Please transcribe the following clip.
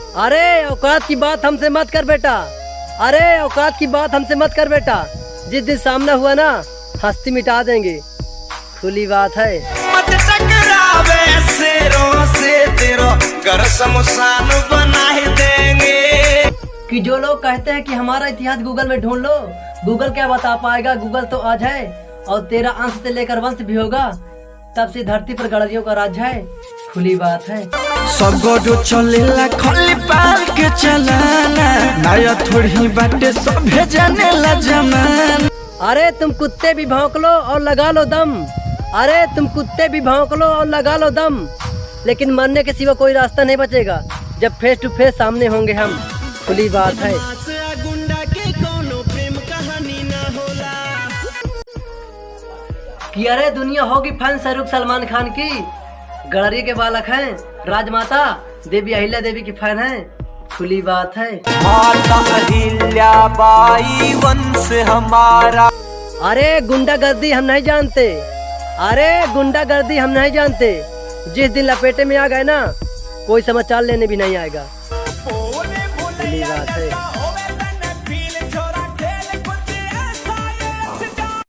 अरे औकात की बात हमसे मत कर बेटा, अरे औकात की बात हमसे मत कर बेटा। जिस दिन सामना हुआ ना हस्ती मिटा देंगे, खुली बात है। मत टकरावे शेरों से तेरो घर शमशान बना ही देंगे। कि जो लोग कहते हैं कि हमारा इतिहास गूगल में ढूंढ लो, गूगल क्या बता पाएगा। गूगल तो आज है और तेरा अंश से लेकर वंश भी होगा, तब से धरती पर गड़रियों का राज है, खुली बात है। सगोडो चलेला खली पाल के चलाना, नया थोड़ी बातें सभे जाने ला जमाना। अरे तुम कुत्ते भी भौंक लो और लगा लो दम, अरे तुम कुत्ते भी भौंक लो और लगा लो दम, लेकिन मरने के सिवा कोई रास्ता नहीं बचेगा जब फेस टू फेस सामने होंगे हम, खुली बात है। कि अरे दुनिया होगी फैन शाहरुख सलमान खान की, गड़री के बालक हैं, राजमाता देवी अहिल्या देवी की फैन हैं, खुली बात है। माता अहिल्या बाई वंश हमारा। अरे गुंडागर्दी हम नहीं जानते, अरे गुंडागर्दी हम नहीं जानते। जिस दिन लपेटे में आ गए ना, कोई समाचार लेने भी नहीं आएगा, खुली बात है।